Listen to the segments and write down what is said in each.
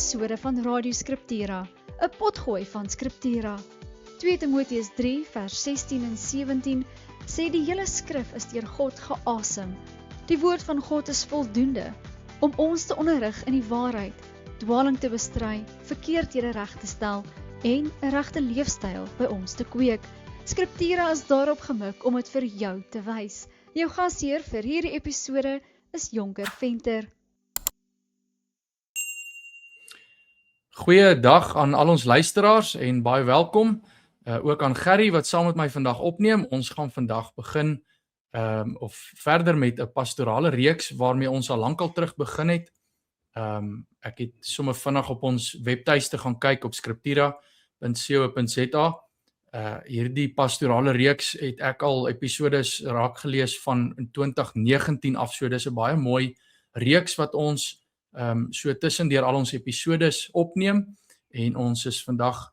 episode van Radio Scriptura, 'n potgooi van Scriptura. 2 Timoteus 3 vers 16 en 17 sê die hele skrif is deur God geasem. Die woord van God is voldoende om ons te onderrig in die waarheid, dwaling te bestry, verkeerdhede reg te stel en 'n regte leefstyl by ons te kweek. Scriptura is daarop gemik om dit vir jou te wys. Jou gasheer vir hierdie episode is Jonker Venter. Goeiedag aan al ons luisteraars en baie welkom. Ook aan Gerry wat saam met my vandag opneem. Ons gaan vandag begin of verder met 'n pastorale reeks waarmee ons al lankal terug begin het. Ek het sommer vinnig op ons webtuiste gaan kyk op scriptura.co.za. Hierdie pastorale reeks het ek al episodes raak gelees van in 2019 af, so dis 'n baie mooi reeks wat ons so tussen deur al ons episodes opneem en ons is vandag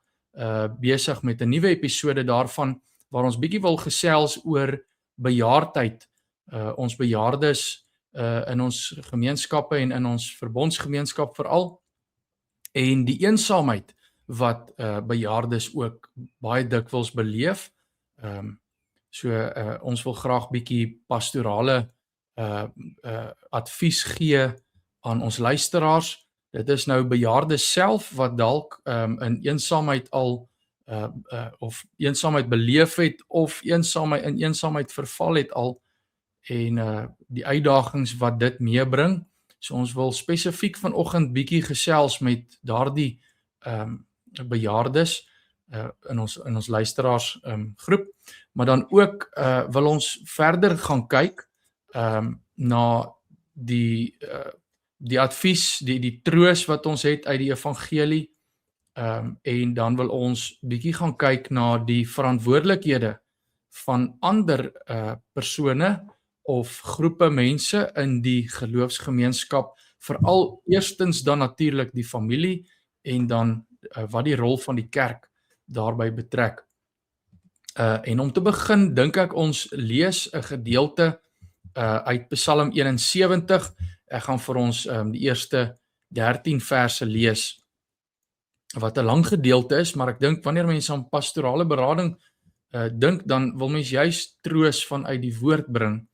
besig met 'n nuwe episode daarvan waar ons bietjie wil gesels oor bejaardheid, ons bejaardes in ons gemeenskappe en in ons verbondsgemeenskap veral en die eensaamheid wat bejaardes ook baie dikwels beleef. Ons wil graag bietjie pastorale advies gee aan ons luisteraars. Dit is nou bejaardes self wat dalk in eensaamheid al of eensaamheid beleef het of in eensaamheid verval het al en die uitdagings wat dit meebring. So ons wil spesifiek vanoggend bietjie gesels met daardie bejaardes in ons luisteraars groep, maar dan ook wil ons verder gaan kyk na die advies, die troos wat ons het uit die evangelie en dan wil ons bietjie gaan kyk na die verantwoordelikhede van ander persone of groepe mense in die geloofsgemeenskap, veral eerstens dan natuurlik die familie en dan wat die rol van die kerk daarby betrek. En om te begin dink ek ons lees 'n gedeelte uit Psalm 71. Ek gaan vir ons die eerste 13 verse lees, wat 'n lang gedeelte is, maar ek dink wanneer mense aan pastorale berading dink, dan wil mens juist troos vanuit die woord bring,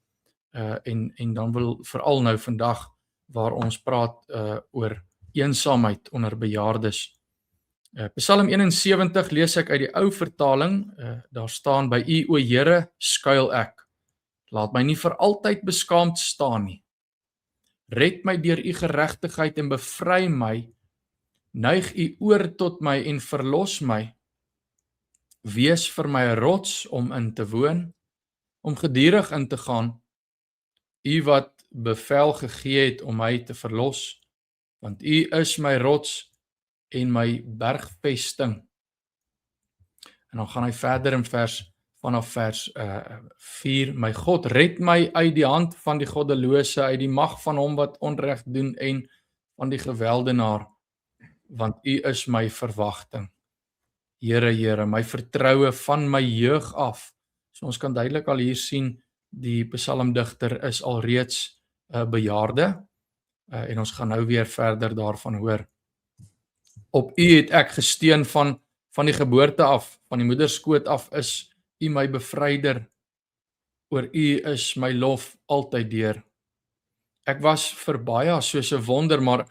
en dan wil veral nou vandag, waar ons praat oor eensaamheid onder bejaardes. Psalm 71 lees ek uit die ou vertaling, daar staan: by U, o Here, skuil ek. Laat my nie vir altyd beskaamd staan nie. Red my deur U geregtigheid en bevry my. Neig U oor tot my en verlos my. Wees vir my 'n rots om in te woon, om gedurig in te gaan. U wat bevel gegee het om my te verlos, want U is my rots en my bergvesting. En dan gaan hy verder vanaf vers 4. My God, red my uit die hand van die goddelose, uit die mag van hom wat onreg doen en van die geweldenaar, want U is my verwagting. Here, Here, my vertroue van my jeug af. So ons kan duidelik al hier sien, die psalmdigter is alreeds bejaarde, en ons gaan nou weer verder daarvan hoor. Op U het ek gesteun van die geboorte af, van die moederskoot af is U my bevryder. Oor U is my lof altyd deur. Ek was vir baie soos 'n wonder, maar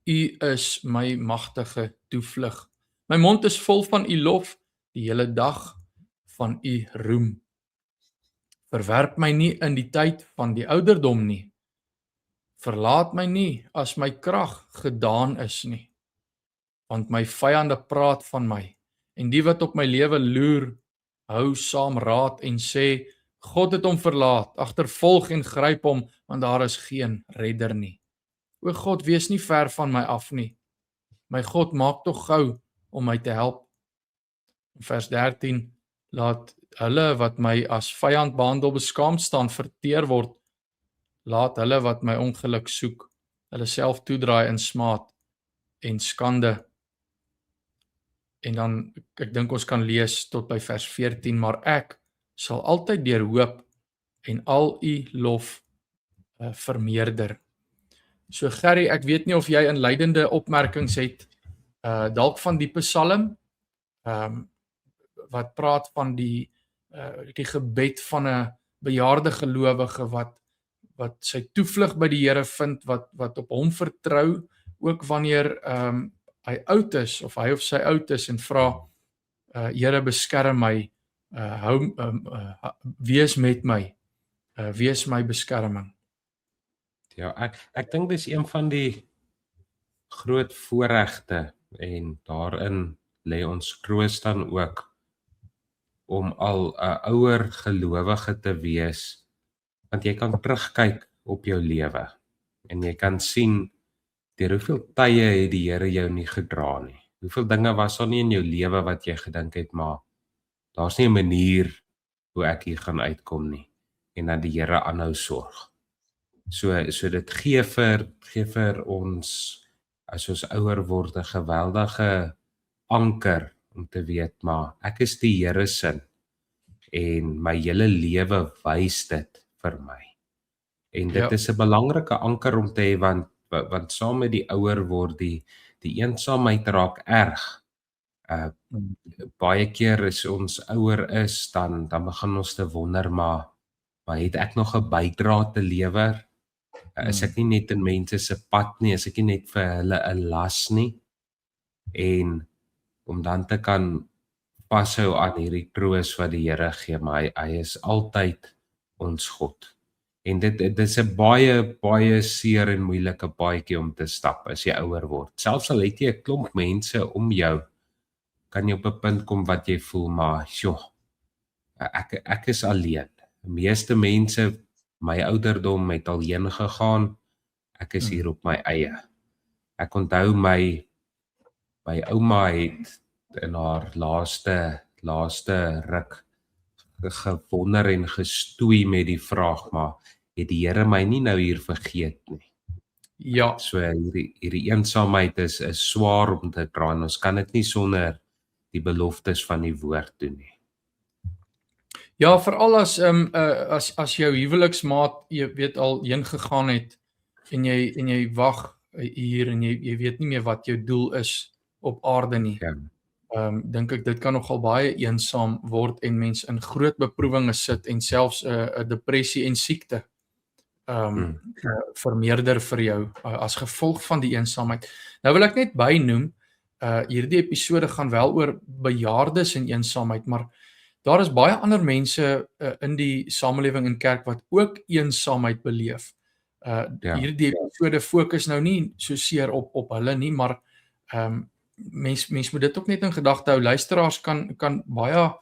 U is my magtige toevlug. My mond is vol van U lof, die hele dag van U roem. Verwerp my nie in die tyd van die ouderdom nie. Verlaat my nie as my krag gedaan is nie. Want my vyande praat van my, en die wat op my lewe loer, hou saam raad en sê, God het hom verlaat, agtervolg en gryp hom, want daar is geen redder nie. O God, wees nie ver van my af nie. My God, maak tog gou om my te help. Vers 13, laat hulle wat my as vyand behandel beskaamd staan verteer word. Laat hulle wat my ongeluk soek, hulle self toedraai in smaad en skande. En dan, ek dink ons kan lees tot by vers 14, maar ek sal altyd deur hoop en al U lof vermeerder. So Gerry, ek weet nie of jy inleidende opmerkings het dalk van die Psalm, wat praat van die gebed van 'n bejaarde gelowige wat sy toevlug by die Here vind, wat op hom vertrou, ook wanneer hy oud is of hy of sy oud is en vra, Here beskerm my, wees met my, wees my beskerming. Ja, ek dink dis een van die groot voorregte en daarin lê ons troos dan ook om al 'n ouer gelowige te wees, want jy kan terugkyk op jou lewe en jy kan sien deur hoeveel tye het die Here jou nie gedra nie. Hoeveel dinge was daar nie in jou lewe wat jy gedink het, maar daar's nie 'n manier hoe ek hier gaan uitkom nie, en dat die Here aanhou sorg. So dit gee vir ons, as ons ouer word, 'n geweldige anker om te weet, maar ek is die Here se en my hele lewe wys dit vir my. En dit is 'n belangrike anker om te hê, want saam met die ouer word die eensaamheid raak erg. Baie keer as ons ouer is, dan begin ons te wonder, maar het ek nog 'n bydrae te lewer? Is ek nie net in mense se pad nie, is ek nie net vir hulle 'n las nie? En om dan te kan vashou aan hierdie troos wat die Here gee, maar hy is altyd ons God. En dit is 'n baie seer en moeilike paadjie om te stap as jy ouer word. Selfs al het jy 'n klomp mense om jou, kan jy op 'n punt kom wat jy voel, maar ek is alleen. Die meeste mense my ouderdom het al heen gegaan, ek is hier op my eie. Ek onthou my ouma het in haar laaste ruk gewonder en gestoei met die vraag, maar het die Here my nie nou hier vergeet nie? Ja. So hierdie eensaamheid is swaar om te dra, en ons kan dit nie sonder die beloftes van die woord doen nie. Ja, veral as jou huweliksmaat, jy weet, al heen gegaan het en jy wag hier en jy weet nie meer wat jou doel is op aarde nie. Ja. Dink ek dit kan nogal baie eensaam word en mens in groot beproewinge sit en selfs 'n depressie en siekte vermeerder vir jou as gevolg van die eensaamheid. Nou wil ek net bynoem, hierdie episode gaan wel oor bejaardes en eensaamheid, maar daar is baie ander mense in die samelewing en kerk wat ook eensaamheid beleef. Hierdie episode fokus nou nie so seer op hulle nie, maar mens moet dit ook net in gedagte hou. Luisteraars kan baie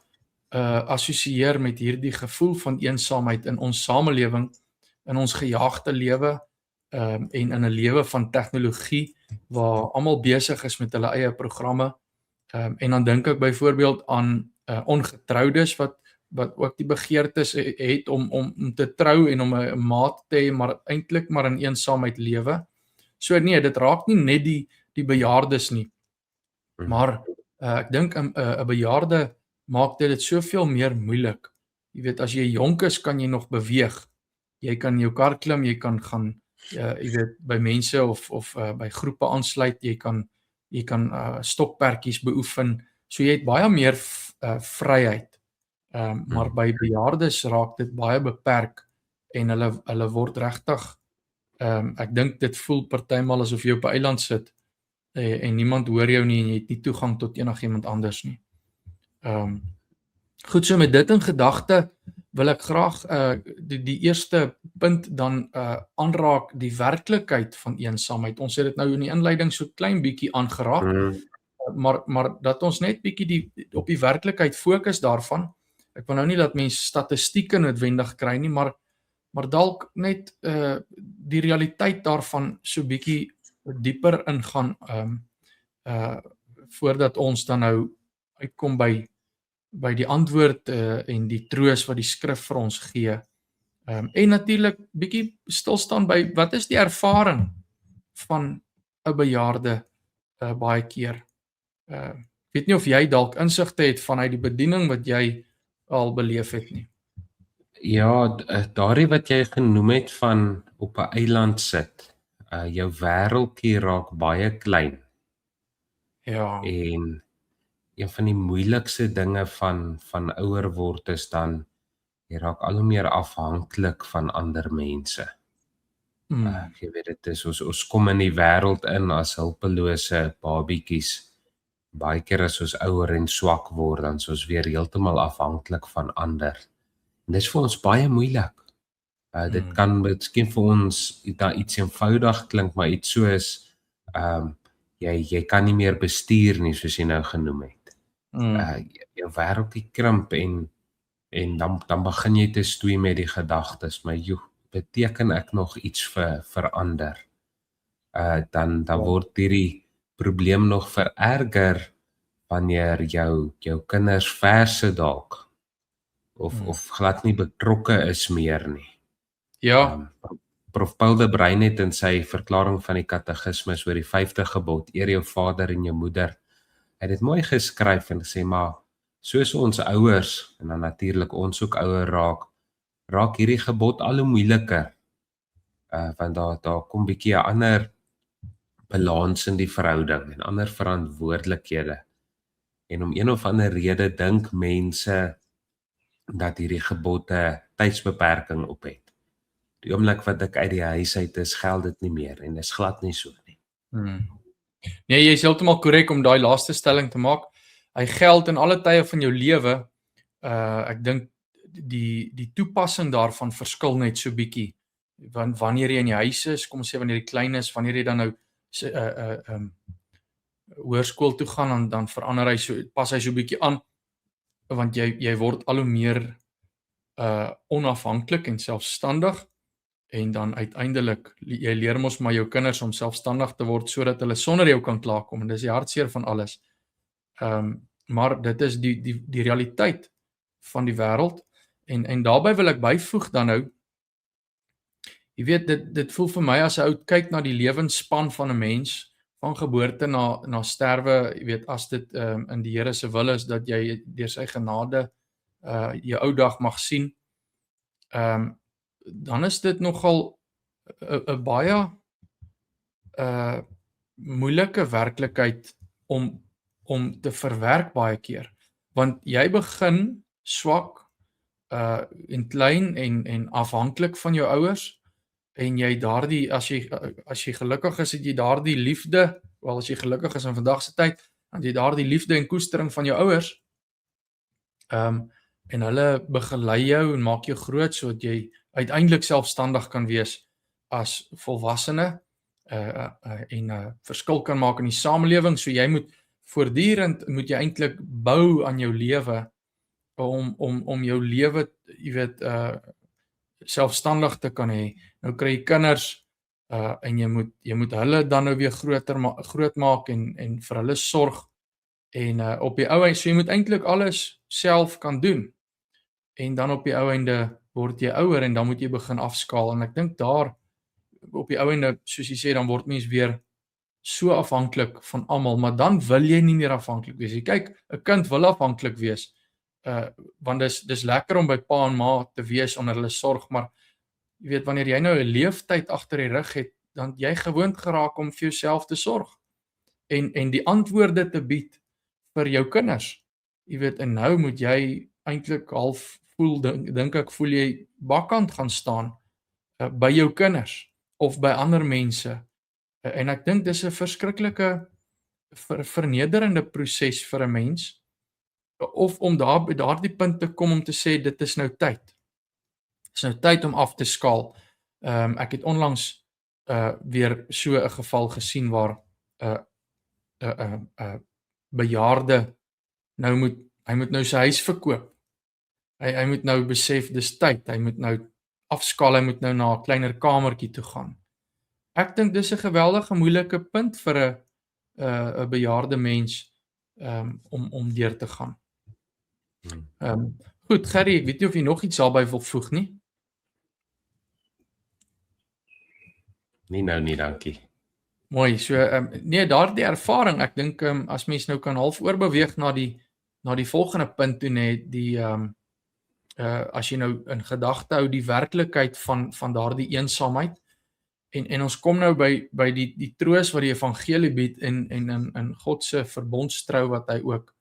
assosieer met hierdie gevoel van eensaamheid in ons samelewing, in ons gejaagde lewe en in 'n lewe van tegnologie waar almal besig is met hulle eie programme. En dan dink ek byvoorbeeld aan ongetroudes wat ook die begeertes het om te trou en om 'n maat te hê, maar eintlik maar in eensaamheid lewe. So nee, dit raak nie net die bejaardes nie. Maar ek dink 'n bejaarde maak dit soveel meer moeilik. Jy weet, as jy jonk is, kan jy nog beweeg. Jy kan jou kar klim, jy kan gaan jy weet, by mense of by groepe aansluit, jy kan stokperdjies beoefen. So jy het baie meer vryheid. Maar by bejaardes raak dit baie beperk en hulle word regtig ek dink dit voel partymal asof jy op 'n eiland sit en niemand hoor jou nie en jy het nie toegang tot enigiemand anders nie. Goed, so met dit in gedagte wil ek graag die eerste punt dan aanraak, die werklikheid van eensaamheid. Ons het dit nou in die inleiding so klein bietjie aangeraak, maar dat ons net bietjie op die werklikheid fokus daarvan. Ek wil nou nie dat mense statistieke noodwendig kry nie, maar dalk net die realiteit daarvan so bietjie dieper ingaan voordat ons dan nou uitkom by die antwoord en die troos wat die skrif vir ons gee. En natuurlik bietjie stil staan by wat is die ervaring van 'n bejaarde baie keer. Weet nie of jy dalk insigte het vanuit die bediening wat jy al beleef het nie. Ja, daardie wat jy genoem het van op 'n eiland sit, jou wêreldjie raak baie klein. Ja. En een van die moeilikste dinge van ouer word is dan jy raak al hoe meer afhanklik van ander mense. Jy weet dit is ons kom in die wêreld in as hulpelose babietjies. Baie keer as ons ouer en swak word, dan is ons weer heeltemal afhanklik van ander. En dis vir ons baie moeilik. Dit kan miskien vir ons iets eenvoudig klink, maar iets soos jy kan nie meer bestuur nie, soos jy nou genoem het. Jou wêreldjie krimp en dan begin jy te stoei met die gedagtes, maar beteken ek nog iets vir ander? Dan word hierdie probleem nog vererger wanneer jou kinders verse dalk of glad nie betrokke is meer nie. Ja. Prof Paul de Bruin het in sy verklaring van die katekismes oor die 5de gebod, eer jou vader en jou moeder, hy het dit mooi geskryf en gesê, maar soos ons ouers, en dan natuurlik ons ook ouer raak hierdie gebod al hoe moeiliker, want daar kom bietjie 'n ander balans in die verhouding en ander verantwoordelikhede. En om een of ander rede dink mense dat hierdie gebod 'n tydsbeperking op het. Die oomblik wat ek uit die huis uit is, geld dit nie meer en dis glad nie so nie. Nee, jy is heeltemal korrek om daai laaste stelling te maak. Hy geld in alle tye van jou lewe. Ek dink die toepassing daarvan verskil net so bietjie. Want wanneer jy in die huis is, kom ons sê wanneer jy klein is, wanneer jy dan nou hoërskool toe gaan, dan verander hy pas hy so bietjie aan, want jy word al hoe meer onafhanklik en selfstandig. En dan uiteindelik, jy leer mos maar jou kinders om selfstandig te word, sodat hulle sonder jou kan klaarkom, en dis die hartseer van alles. Maar dit is die realiteit van die wêreld, en daarbey wil ek byvoeg dan nou, jy weet, dit voel vir my as 'n ou kyk na die lewensspan van 'n mens, van geboorte na sterwe, jy weet, as dit in die Here se wil is, dat jy deur sy genade jou ou dag mag sien, dan is dit nogal 'n baie moeilike werklikheid om te verwerk baie keer. Want jy begin swak en klein en afhanklik van jou ouers, en jy daardie, as jy gelukkig is, het jy daardie liefde, wel as jy gelukkig is in vandag se tyd, dan jy daardie liefde en koestering van jou ouers, en hulle begelei jou en maak jou groot, sodat jy uiteindelik selfstandig kan wees as volwassene, en 'n verskil kan maak in die samelewing. So jy moet voortdurend jy eintlik bou aan jou lewe om jou lewe, jy weet, selfstandig te kan hê. Nou kry jy kinders, en jy moet hulle dan nou weer groot maak en vir hulle sorg, en op die ou einde, so jy moet eintlik alles self kan doen, en dan op die ou einde word jy ouer en dan moet jy begin afskaal, en ek dink daar op die ou einde, soos jy sê, dan word mens weer so afhanklik van almal, maar dan wil jy nie meer afhanklik wees. Jy kyk, 'n kind wil afhanklik wees, want dis lekker om by pa en ma te wees onder hulle sorg, maar jy weet, wanneer jy nou 'n leeftyd agter die rug het, dan jy gewoond geraak om vir jouself te sorg en die antwoorde te bied vir jou kinders. Jy weet, en nou moet jy eintlik half dink ek voel jy bakkant gaan staan by jou kinders of by ander mense. En ek dink dis 'n verskriklike vernederende proses vir 'n mens, of om by daardie punt te kom om te sê dit is nou tyd. Dit is nou tyd om af te skaal. Ek het onlangs weer so 'n geval gesien waar 'n bejaarde hy moet nou sy huis verkoop. Hy moet nou besef dis tyd. Hy moet nou afskaal, hy moet nou na 'n kleiner kamertjie toe gaan. Ek dink dis 'n geweldige moeilike punt vir 'n bejaarde mens om deur te gaan. Goed, Gerry, ek weet nie of jy nog iets daarby wil voeg nie. Nie nou nie, dankie. Mooi, so nee, daardie ervaring, ek dink as mens nou kan half oorbeweeg na die volgende punt toe, net die as jy nou in gedagte hou die werklikheid van daardie eensaamheid, En ons kom nou by die troos wat die evangelie bied en in God se verbondstrou wat hy ook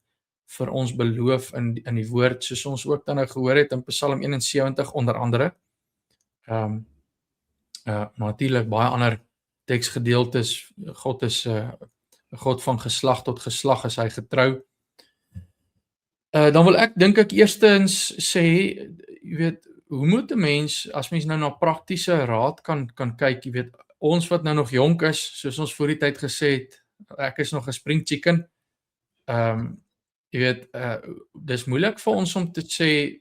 vir ons beloof in die woord, soos ons ook dan nou gehoor het in Psalm 71 onder andere. Natuurlik baie ander teksgedeeltes. God is 'n God van geslag tot geslag, is hy getrou. Dan wil dink ek eerstens sê, jy weet, hoe moet 'n mens, as mens nou na praktiese raad kan kyk, jy weet, ons wat nou nog jonk is, soos ons voor die tyd gesê het, ek is nog 'n spring chicken. Jy weet, dis moeilik vir ons om te sê,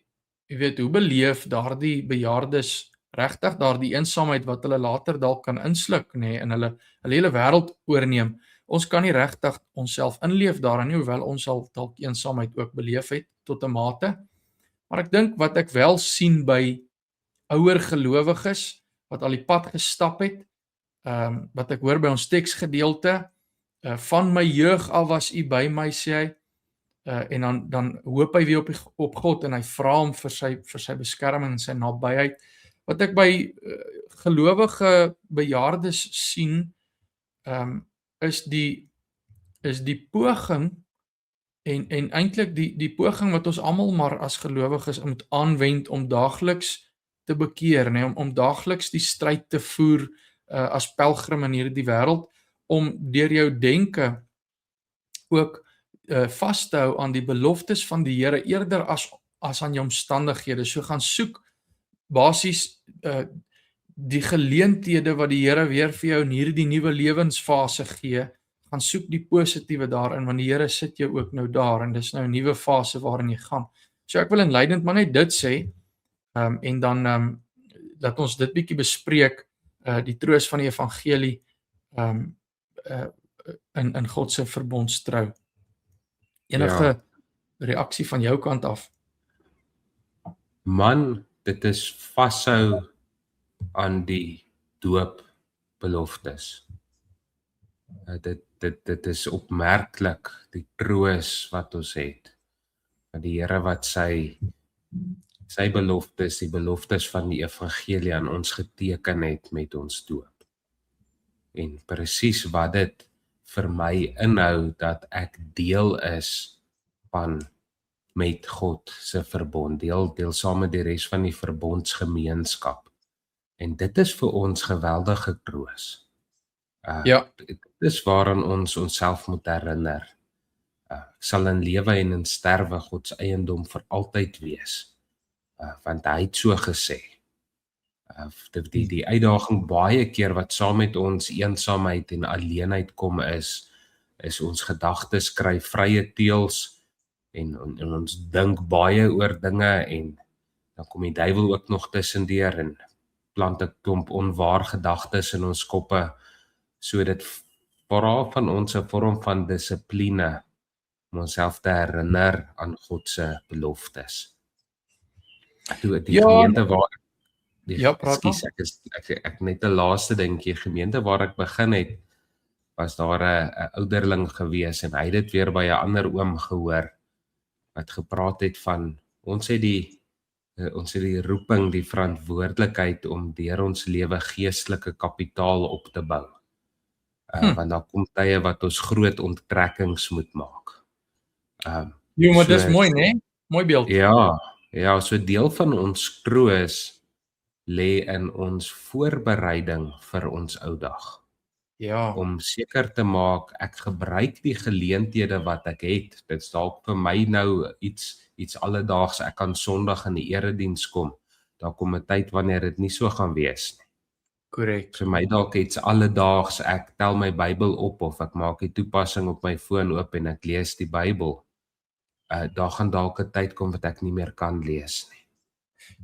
jy weet, hoe beleef daardie bejaardes regtig daardie eensaamheid wat hulle later dalk kan insluk, nê, en hulle hele wêreld oorneem. Ons kan nie regtig onsself inleef daarin nie, hoewel ons al dalk eensaamheid ook beleef het tot 'n mate. Maar ek dink wat ek wel sien by ouer gelowiges wat al die pad gestap het, wat ek hoor by ons teksgedeelte, van my jeug af was u by my, sê hy, en dan hoop hy weer op God en hy vra hom vir sy beskerming en sy nabyheid. Wat ek by gelowige bejaardes sien, is die poging en eintlik die poging wat ons almal maar as gelowiges moet aanwend om daagliks te bekeer, nee, om daagliks die stryd te voer as pelgrim in hierdie wêreld, om deur jou denke ook vas te hou aan die beloftes van die Here eerder as aan jou omstandighede. So gaan soek basies die geleenthede wat die Here weer vir jou in hierdie nuwe lewensfase gee, gaan soek die positiewe daarin, want die Here sit jou ook nou daar, en dis nou 'n nuwe fase waarin jy gaan. So ek wil inleidend maar net dit sê, en dan dat ons dit bietjie bespreek, die troos van die evangelie in God se verbondstrou. Enige reaksie van jou kant af? Man, dit is vashou aan die doopbeloftes. Dit is opmerklik, die troos wat ons het. Die Here wat sy beloftes, die beloftes van die evangelie aan ons geteken het met ons doop. En presies wat dit vir my inhou, dat ek deel is van met God se verbond, deel saam met die res van die verbondsgemeenskap. En dit is vir ons geweldige troos. Dit is waaraan ons onsself moet herinner. Ek sal in lewe en in sterwe God se eiendom vir altyd wees. Want hy het so gesê. Die uitdaging baie keer wat saam met ons eensaamheid en alleenheid kom is ons gedagtes skryf vrye teels en ons dink baie oor dinge, en dan kom die duiwel ook nog tussendeur en plant 'n klomp onwaar gedagtes in ons koppe, so dit vra van ons 'n vorm van dissipline om onsself te herinner aan God se beloftes. Die gemeente waar ek net 'n laaste dingetjie, gemeente waar ek begin het, was daar 'n ouderling gewees en hy het dit weer by 'n ander oom gehoor wat gepraat het van ons het die roeping, die verantwoordelikheid om deur ons lewe geestelike kapitaal op te bou. Want daar kom tye wat ons groot onttrekkings moet maak. Maar dis mooi, né? Mooi beeld. Ja, so deel van ons troos lê in ons voorbereiding vir ons ou dag. Ja. Om seker te maak ek gebruik die geleenthede wat ek het. Dit is dalk vir my nou iets alledaags. Ek kan Sondag in die erediens kom. Daar kom 'n tyd wanneer dit nie so gaan wees nie. Korrek. Vir my dalk iets alledaags. Ek tel my Bybel op of ek maak die toepassing op my foon oop en ek lees die Bybel. Daar gaan dalk 'n tyd kom wat ek nie meer kan lees nie.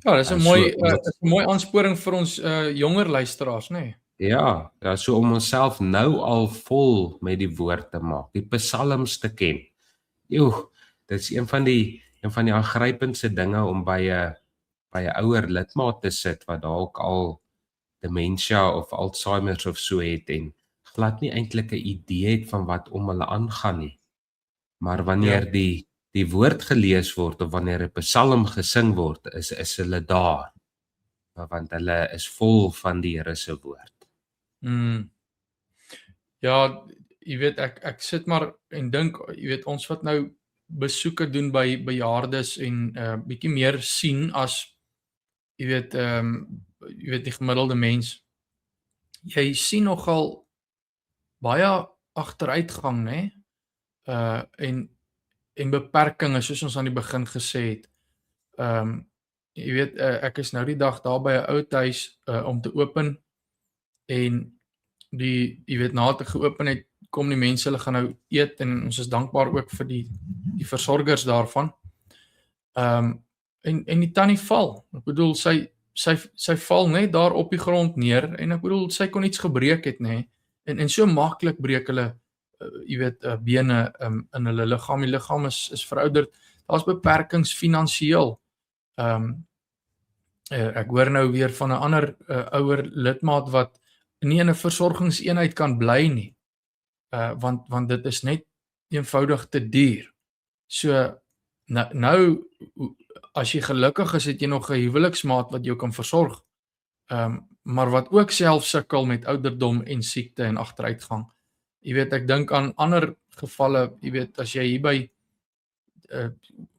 Ja, dis 'n mooi aansporing vir ons jonger luisteraars, né? Ja, so om onsself nou al vol met die woord te maak, die psalms te ken. Dit is een van die aangrypendste dinge om by 'n ouer lidmaat te sit wat dalk al dementia of Alzheimer's of so het en glad nie eintlik 'n idee het van wat om hulle aangaan nie. Maar wanneer die woord gelees word of wanneer 'n psalm gesing word, is hulle daar, want hulle is vol van die Here se woord. Mm. Ja, jy weet ek sit maar en dink, jy weet ons wat nou besoeke doen by bejaardes en bietjie meer sien as jy weet jy weet die gemiddelde mens. Jy sien nogal baie agteruitgang, né? En beperkings soos ons aan die begin gesê het. Jy weet ek is nou die dag daar by 'n ouethuis om te open en jy weet na dit geopen het, kom die mense, hulle gaan nou eet en ons is dankbaar ook vir die versorgers daarvan. En die tannie val. Ek bedoel sy val net daar op die grond neer en ek bedoel sy kon iets gebreek het, nê. En so maklik breek hulle jy weet bene in hulle liggaam. Die liggaam is verouderd. Daar's beperkings finansiëel. Ek hoor nou weer van 'n ander ouer lidmaat wat nie in 'n versorgingseenheid kan bly nie. Want dit is net eenvoudig te duur. So nou as jy gelukkig is, het jy nog 'n huweliksmaat wat jou kan versorg. Maar wat ook self sukkel met ouderdom en siekte en agteruitgang. Jy weet, ek dink aan ander gevalle, jy weet, as jy hier by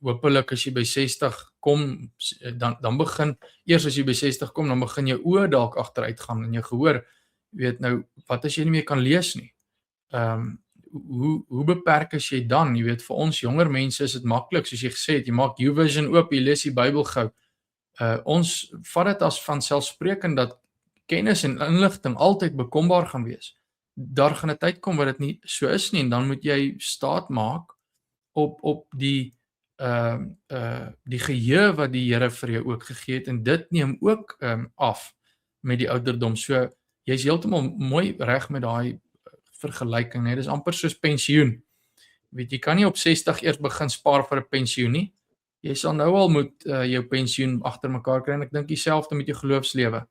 hopelik as jy by 60 kom, dan begin, eers as jy by 60 kom, dan begin jou oë dalk agteruit gaan en jou gehoor, jy weet nou, wat as jy nie meer kan lees nie? Hoe beperk is jy dan? Jy weet, vir ons jonger mense is dit maklik, soos jy gesê het, jy maak YouVision oop, jy lees die Bybel gou. Ons vat dit as vanselfsprekend dat kennis en inligting altyd bekombaar gaan wees. Daar gaan 'n tyd kom wat dit nie so is nie en dan moet jy staat maak op die geheue wat die Here vir jou ook gegee het en dit neem ook af met die ouderdom. So jy's heeltemal mooi reg met daai vergelyking, né? Dis amper soos pensioen. Weet jy kan nie op 60 eers begin spaar vir 'n pensioen nie. Jy sal nou al moet jou pensioen agter mekaar kry en ek dink dieselfde met jou geloofslewe.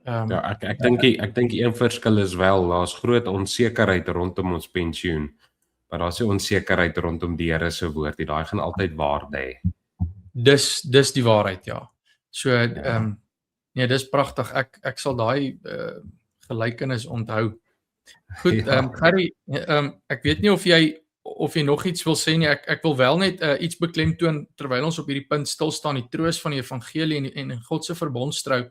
Ja, ek dink die een verskil is wel, daar's groot onsekerheid rondom ons pensioen, maar daar's nie onsekerheid rondom die Here se woord nie. Daai gaan altyd waarde hê. Dis die waarheid, ja. So nee, dis pragtig. Ek sal daai gelykenis onthou. Goed, Gerry, ek weet nie of jy nog iets wil sê nie. Ek wil wel net iets beklemtoon terwyl ons op hierdie punt stil staan, die troos van die evangelie en God se verbondstrou.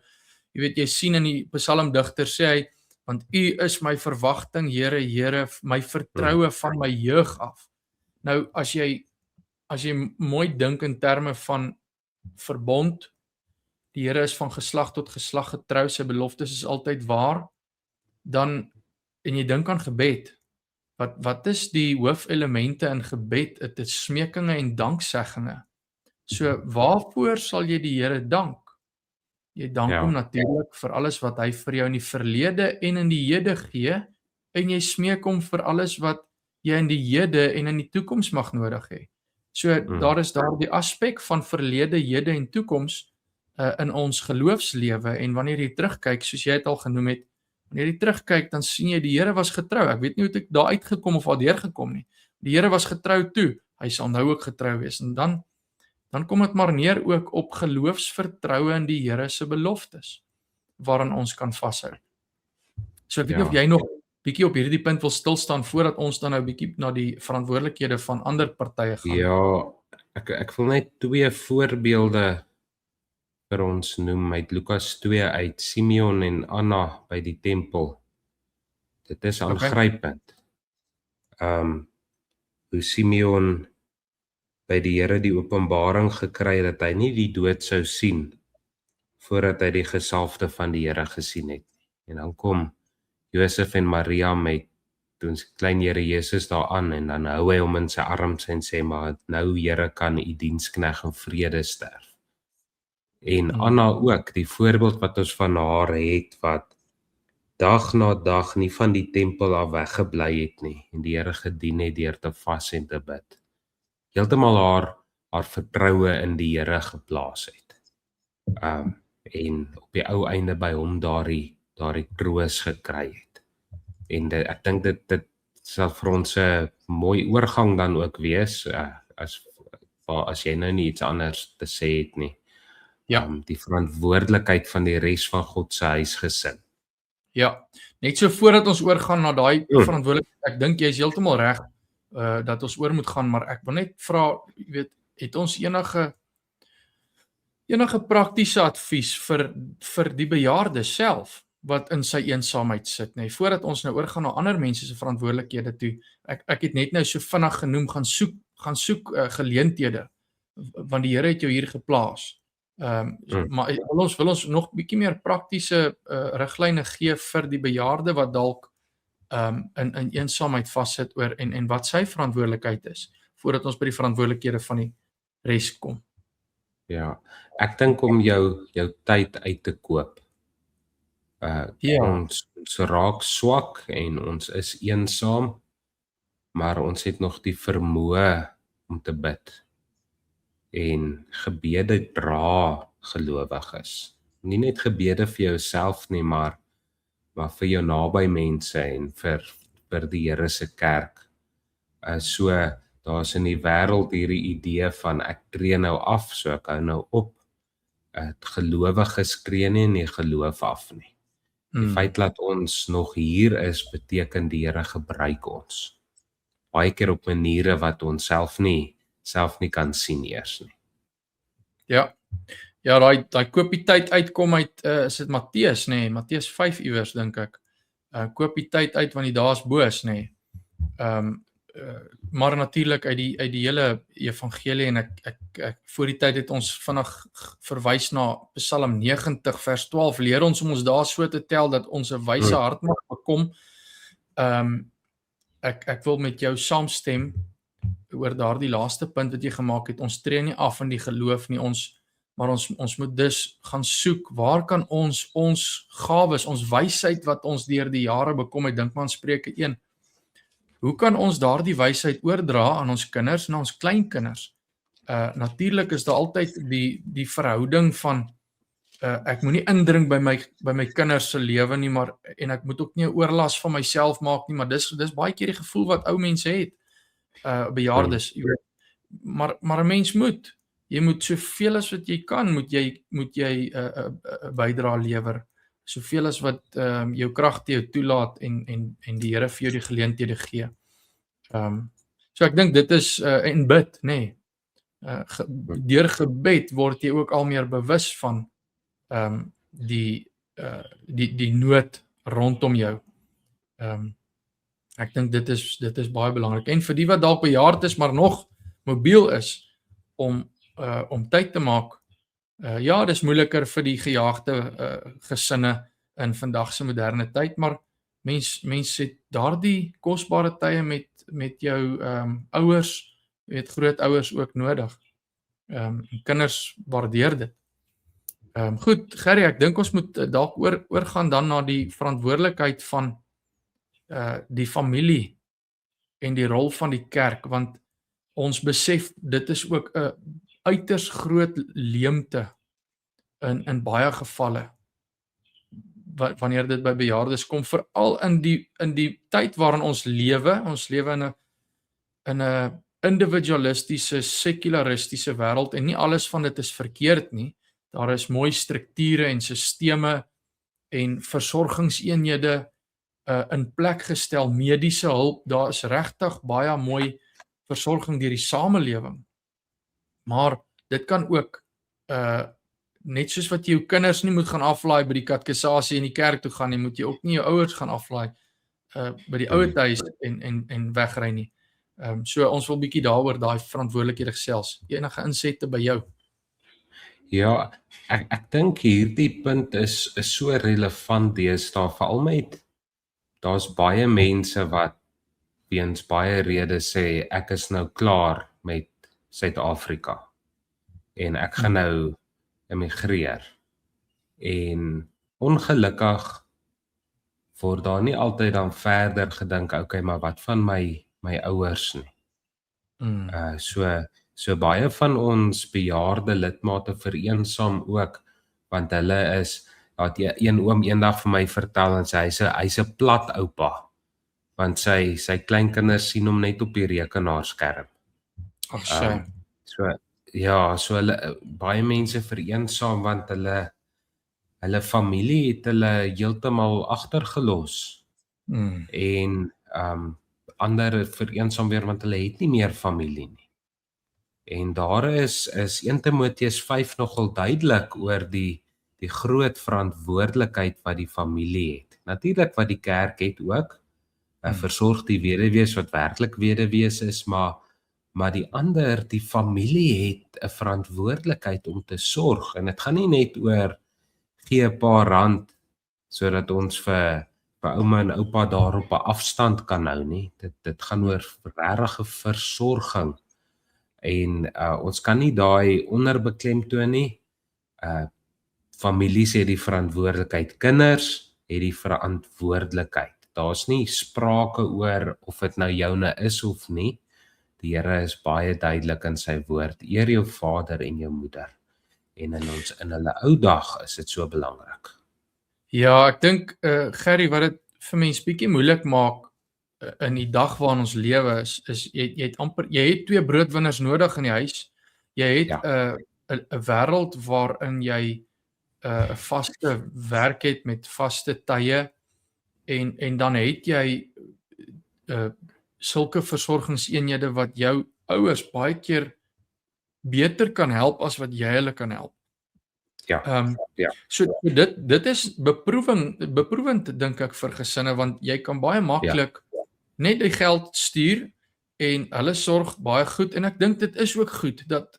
Jy weet, jy sien in die psalmdigter sê hy, want U is my verwagting, Here, Here, my vertroue van my jeug af. Nou as jy mooi dink in terme van verbond, die Here is van geslag tot geslag getrou, sy beloftes is altyd waar, dan en jy dink aan gebed. Wat is die hoofelemente in gebed? Dit is smekinge en danksegginge. So waarvoor sal jy die Here dank? Jy dank hom natuurlik vir alles wat hy vir jou in die verlede en in die hede gee, en jy smeek hom vir alles wat jy in die hede en in die toekoms mag nodig hê. So daar is daar die aspek van verlede, hede en toekoms in ons geloofslewe, en wanneer jy terugkyk, soos jy het al genoem het, wanneer jy terugkyk, dan sien jy die Here was getrou. Ek weet nie hoe ek daar uitgekom of daardeur gekom nie. Die Here was getrou toe, hy sal nou ook getrou wees. En dan kom dit maar neer ook op geloofsvertroue in die Here se beloftes, waaraan ons kan vashou. So ek weet nie of jy nog bietjie op hierdie punt wil stil staan, voordat ons dan nou bietjie na die verantwoordelikhede van ander partye gaan. Ja, ek wil net 2 voorbeelde vir ons noem uit Lukas 2 uit Simeon en Anna by die tempel. Dit is aangrypend. Hoe Simeon by die Here die openbaring gekry dat hy nie die dood sou sien voordat hy die gesalfde van die Here gesien het. En dan kom Josef en Maria met ons klein Here Jesus daar aan en dan hou hy hom in sy arms en sê, maar nou Here kan u dienskneg in vrede sterf. En Anna ook, die voorbeeld wat ons van haar het, wat dag na dag nie van die tempel af weggebly het nie, en die Here gedien het deur te vas en te bid. Heeltemal haar vertroue in die Here geplaas het. En op die ou einde by hom daardie troos gekry het. En ek dink dit sal vir ons 'n mooi oorgang dan ook wees, as jy nou nie iets anders te sê het nie. Die verantwoordelikheid van die res van God se huisgesin. Ja, net so voordat ons oorgaan na daai verantwoordelikheid, ek dink jy is heeltemal reg dat ons oor moet gaan, maar ek wil net vra, jy weet, het ons enige praktiese advies vir die bejaarde self wat in sy eensaamheid sit, nê, voordat ons nou oorgaan na ander mense se verantwoordelikhede toe. Ek het net nou so vinnig genoem, gaan soek geleenthede, want die Here het jou hier geplaas. Maar wil ons nog bietjie meer praktiese riglyne gee vir die bejaarde wat dalk in eensaamheid vassit oor en wat sy verantwoordelikheid is, voordat ons by die verantwoordelikhede van die res kom. Ja, ek dink om jou tyd uit te koop. Ons raak swak en ons is eensaam, maar ons het nog die vermoë om te bid. En gebede dra gelowiges. Nie net gebede vir jouself nie, maar vir jou naby mense en vir die Here se kerk. So daar's in die wêreld hierdie idee van ek tree nou af, so ek hou nou op. Gelowiges tree nie geloof af nie. Die feit dat ons nog hier is, beteken die Here gebruik ons. Baie keer op maniere wat ons self nie kan sien eers nie. Ja, daai koop die tyd uitkom uit, is dit Matteus, nê, Matteus 5 iewers dink ek. Koop die tyd uit want die dae is boos, nê. Maar natuurlik uit die hele evangelie en ek voor die tyd het ons vinnig verwys na Psalm 90 vers 12, leer ons om ons daar so te tel dat ons 'n wyse hart mag bekom. Ek wil met jou saamstem oor daardie laaste punt wat jy gemaak het. Ons tree nie af in die geloof nie, maar ons moet dus gaan soek, waar kan ons gawes, ons wysheid wat ons deur die jare bekom het, dink maar aan Spreuke 1, hoe kan ons daardie wysheid oordra aan ons kinders en ons kleinkinders? Natuurlik is daar altyd die verhouding van ek moenie indring by my kinders se lewe nie, maar en ek moet ook nie 'n oorlas van myself maak nie, maar dis baie keer die gevoel wat ou mense het, bejaardes, jy weet. Maar 'n mens jy moet soveel as wat jy kan, moet jy bydra lewer, soveel as wat jou krag te jou toelaat en die Here vir jou die geleenthede gee. So ek dink dit is en bid, nê. Deur gebed word jy ook al meer bewus van die nood rondom jou. Ek dink dit is baie belangrik. En vir die wat dalk bejaard is, maar nog mobiel is om tyd te maak. Ja, dis moeiliker vir die gejaagde gesinne in vandag se moderne tyd, maar mens het daardie kosbare tye met jou ouers, weet grootouers ook nodig. Kinders waardeer dit. Goed, Gerry, ek dink ons moet dalk oorgaan dan na die verantwoordelikheid van die familie en die rol van die kerk, want ons besef dit is ook 'n uiters groot leemte in baie gevalle wanneer dit by bejaardes kom, veral in die tyd waarin ons lewe in 'n individualistiese, sekularistiese wêreld, en nie alles van dit is verkeerd nie. Daar is mooi strukture en sisteme en versorgingseenhede in plek gestel, mediese hulp, daar is regtig baie mooi versorging deur die samelewing. Maar dit kan ook net soos wat jy jou kinders nie moet gaan aflaai by die katekisasie in die kerk toe gaan nie, moet jy ook nie jou ouers gaan aflaai by die ouerhuis en wegry nie. So ons wil bietjie daaroor daai verantwoordelikhede gesels. Enige insette by jou? Ja, ek dink hierdie punt is so relevant deesdae, veral met daar's baie mense wat weens baie redes sê ek is nou klaar met Suid-Afrika en ek gaan nou emigreer. En ongelukkig word daar nie altyd dan verder gedink, okay, maar wat van my ouers nie. So baie van ons bejaarde lidmate vereensaam ook, want hulle is, dat een oom eendag vir my vertel en sê hy's 'n plat oupa, want sy kleinkinders sien hom net op die rekenaarskerm. Ag sy. So hulle baie mense vereensaam want hulle hulle familie het hulle heeltemal agtergelos en ander vereensaam weer want hulle het nie meer familie nie. En daar is 1 Timoteus 5 nogal duidelik oor die groot verantwoordelikheid wat die familie het. Natuurlik wat die kerk het ook, versorg die weduwees wat werklik weduwees is, maar die ander, die familie het 'n verantwoordelikheid om te sorg. En dit gaan nie net oor gee 'n paar rand sodat ons vir ouma en oupa daar op 'n afstand kan hou nie. Dit gaan oor regte versorging. En ons kan nie daai onderbeklemtoon nie. Families het die verantwoordelikheid, kinders het die verantwoordelikheid. Daar's nie sprake oor of dit nou joune is of nie. Die Here is baie duidelik in sy woord, eer jou vader en jou moeder. En in hulle ou dag is dit so belangrik. Ja, ek dink Gerry, wat dit vir mense bietjie moeilik maak in die dag waarin ons lewe is jy het 2 broodwinners nodig in die huis. Jy het 'n wêreld waarin jy 'n vaste werk het met vaste tye en dan het jy sulke versorgingseenhede wat jou ouers baie keer beter kan help as wat jy hulle kan help. So dit is beproewend dink ek vir gesinne, want jy kan baie maklik net die geld stuur en hulle sorg baie goed, en ek dink dit is ook goed dat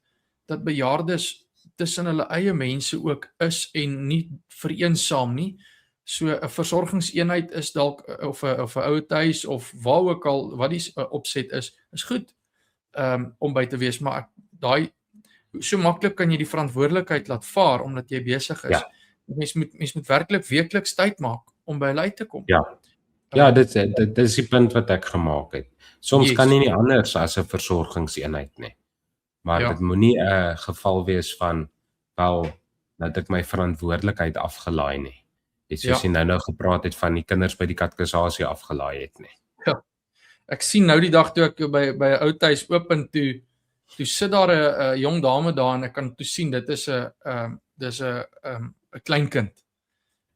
bejaardes tussen hulle eie mense ook is en nie vereensaam nie. So 'n versorgingseenheid is dalk of 'n ouer huis of waar ook al wat die opset is goed om by te wees, maar so maklik kan jy die verantwoordelikheid laat vaar omdat jy besig is. Mens moet werklik weekliks tyd maak om by hulle uit te kom. Dit is die punt wat ek gemaak het. Soms kan jy nie anders as 'n versorgingseenheid nie. Maar dit moenie 'n geval wees van dat ek my verantwoordelikheid afgelaai nie. Soos jy nou gepraat het van die kinders by die katekisasie afgelaai het nie. Ja. Ek sien nou die dag toe ek by 'n ou huis open toe sit daar 'n jong dame daar en ek kan toe sien dit is 'n kleinkind.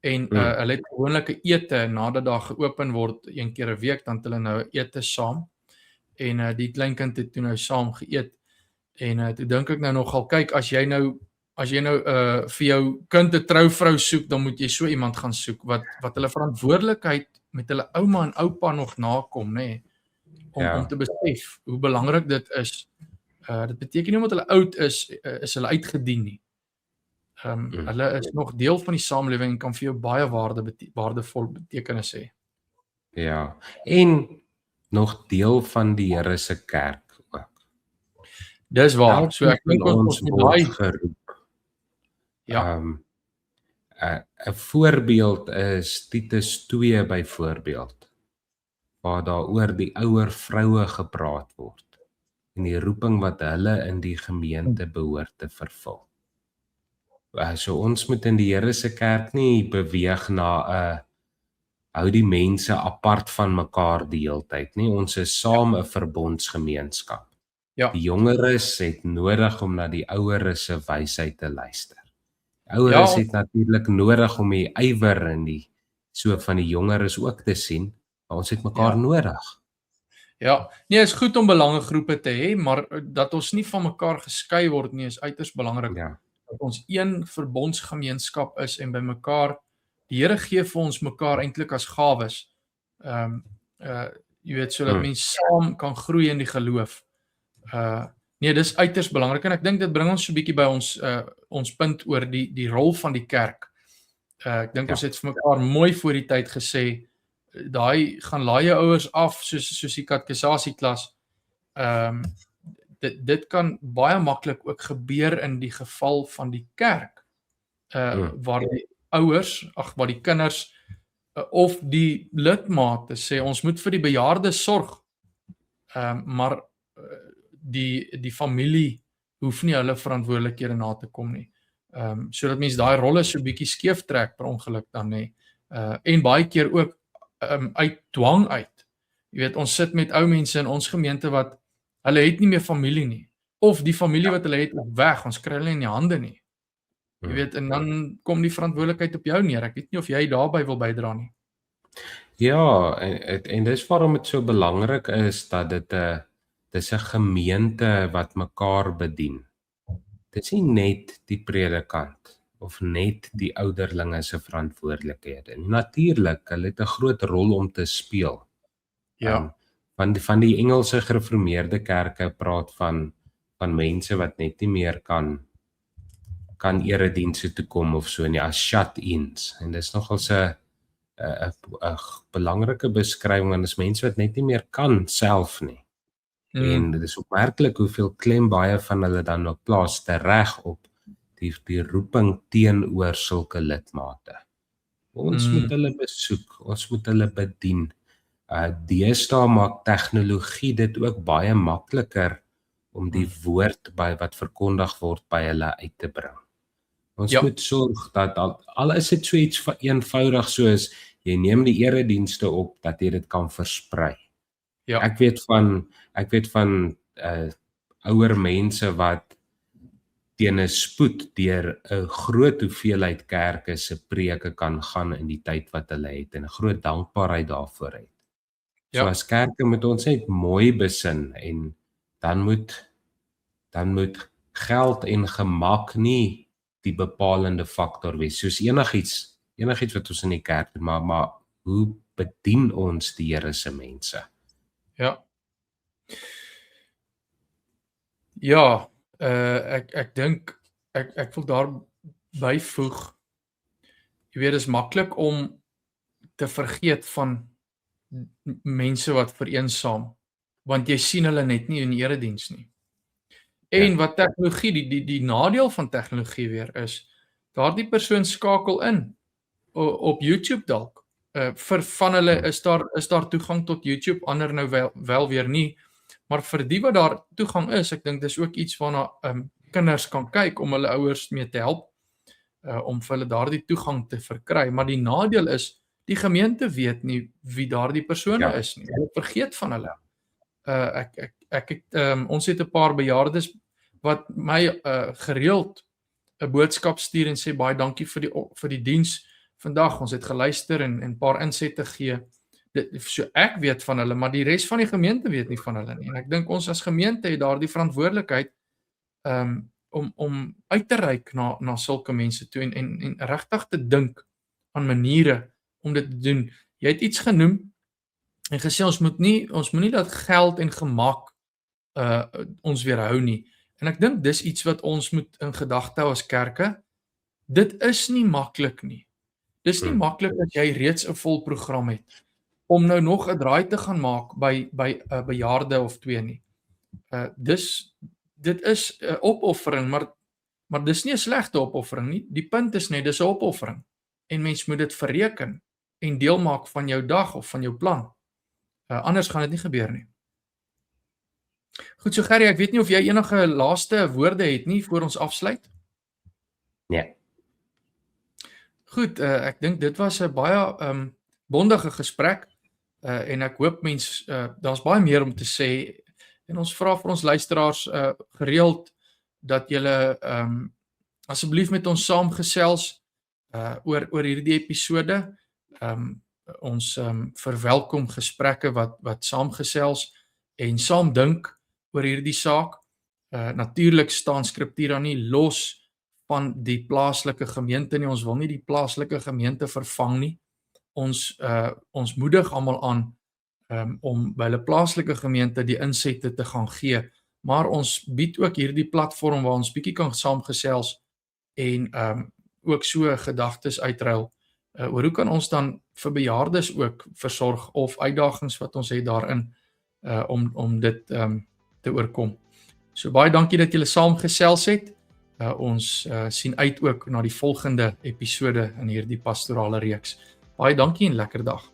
En hulle het gewoonlik 'n ete nadat daar geopen word 1 keer 'n week, dan het hulle nou 'n ete saam. En die kleinkind het toe nou saam geëet. En toe dink ek nou nogal, kyk, as jy nou vir jou kind 'n trouvrou soek, dan moet jy so iemand gaan soek wat hulle verantwoordelikheid met hulle ouma en oupa nog nakom, nê, om te besef hoe belangrik dit is. Dit beteken nie omdat hulle oud is hulle uitgedien nie. Hulle is nog deel van die samelewing en kan vir jou baie waardevol betekenis hê. Ja, en nog deel van die Here se kerk ook. Dis waar. So ek dink ons moet geroep. 'n voorbeeld is Titus 2 byvoorbeeld, waar daar oor die ouer vroue gepraat word en die roeping wat hulle in die gemeente behoort te vervul. So ons moet in die Here se kerk nie beweeg na hou die mense apart van mekaar die hele tyd nie. Ons is saam 'n verbondsgemeenskap. Die jongeres het nodig om na die oueres se wysheid te luister. Oueres het natuurlik nodig om die ywer en die so van die jongeres ook te sien, maar ons het mekaar nodig. Ja, nee, is goed om belangegroepe te hê, maar dat ons nie van mekaar geskei word nie, is uiters belangrik. Dat ons een verbondsgemeenskap is en by mekaar, die Here gee vir ons mekaar eintlik as gawes. Jy weet, sodat mense saam kan groei in die geloof. Nee, dis uiters belangrik, en ek dink dit bring ons so 'n bietjie by ons punt oor die rol van die kerk. Ek dink ons het vir mekaar mooi voor die tyd gesê, daai gaan laai jou ouers af soos die katekisasieklas. Dit kan baie maklik ook gebeur in die geval van die kerk, waar die ouers, waar die kinders of die lidmate sê ons moet vir die bejaardes sorg, maar die familie hoef nie hulle verantwoordelikhede na te kom nie. Sodat mense daai rolle so bietjie skeef trek per ongeluk dan nie. En baie keer ook uit dwang uit. Jy weet, ons sit met ou mense in ons gemeente wat hulle het nie meer familie nie. Of die familie wat hulle het weg, ons kry hulle in die hande nie. Jy weet, en dan kom die verantwoordelikheid op jou neer. Ek weet nie of jy daarbey wil bydra nie. Ja, en dis waarom dit so belangrik is dat dis 'n gemeente wat mekaar bedien. Dis nie net die predikant of net die ouderlinge se verantwoordelikhede. Natuurlik, hulle het 'n groot rol om te speel. Ja. Van die Engelse gereformeerde kerke praat van mense wat net nie meer kan eredienste toe kom of so nie, as shut-ins. En dis nogal 'n belangrike beskrywing, want dis mense wat net nie meer kan self nie. En dit is opmerklik hoeveel klem baie van hulle dan nog plaas tereg op die roeping teenoor sulke lidmate. Ons moet hulle besoek, ons moet hulle bedien. Deesdae maak tegnologie dit ook baie makliker om die woord wat verkondig word by hulle uit te bring. Ons moet sorg dat al is dit so iets eenvoudig soos jy neem die eredienste op, dat jy dit kan versprei. Ja. Ek weet van ouer mense wat teen 'n spoed deur 'n groot hoeveelheid kerke se preke kan gaan in die tyd wat hulle het en 'n groot dankbaarheid daarvoor het. So as kerke moet ons net mooi besin, en dan moet geld en gemak nie die bepalende faktor wees. Soos enigiets wat ons in die kerk doen, maar hoe bedien ons die Here se mense? Ja. Ja, ek dink ek wil daar byvoeg. Jy weet, dit is maklik om te vergeet van mense wat vereensaam, want jy sien hulle net nie in die erediens nie. En wat tegnologie, die nadeel van tegnologie weer is, daardie persoon skakel in op YouTube dalk. Vir van hulle is daar toegang tot YouTube, ander nou wel weer nie, maar vir die wat daar toegang is, ek dink dis ook iets waarna kinders kan kyk om hulle ouers mee te help, om vir hulle daardie toegang te verkry. Maar die nadeel is, die gemeente weet nie wie daardie persone is nie. Hulle vergeet van hulle. Ons het 'n paar bejaardes wat my gereeld 'n boodskap stuur en sê baie dankie vir die diens vandag. Ons het geluister en 'n paar insette gee. So ek weet van hulle, maar die res van die gemeente weet nie van hulle nie. En ek dink ons as gemeente het daardie verantwoordelikheid om uit te reik na sulke mense toe en regtig te dink aan maniere om dit te doen. Jy het iets genoem en gesê ons moet nie dat geld en gemak ons weerhou nie. En ek dink dis iets wat ons moet in gedagte hou as kerke. Dit is nie maklik nie. Dis nie maklik dat jy reeds 'n vol program het om nou nog 'n draai te gaan maak by 'n bejaarde of twee nie. Dit is 'n opoffering, maar dis nie 'n slegte opoffering nie. Die punt is net dis 'n opoffering en mens moet dit verreken en deel maak van jou dag of van jou plan. Anders gaan dit nie gebeur nie. Goed, so Gerrie, ek weet nie of jy enige laaste woorde het nie voor ons afsluit? Nee. Goed, ek dink dit was 'n baie bondige gesprek en ek hoop daar's baie meer om te sê en ons vra vir ons luisteraars gereeld dat julle asseblief met ons saamgesels oor hierdie episode. Ons verwelkom gesprekke wat saamgesels en saam dink oor hierdie saak. Natuurlik staan Skriptura nie los van die plaaslike gemeente nie. Ons wil nie die plaaslike gemeente vervang nie. Ons moedig almal aan om by hulle plaaslike gemeente die insette te gaan gee, maar ons bied ook hierdie platform waar ons bietjie kan saamgesels en ook so gedagtes uitruil oor hoe kan ons dan vir bejaardes ook versorg of uitdagings wat ons het daarin om dit te oorkom. So baie dankie dat julle saamgesels het. Ons sien uit ook na die volgende episode in hierdie pastorale reeks. Baie dankie en lekker dag.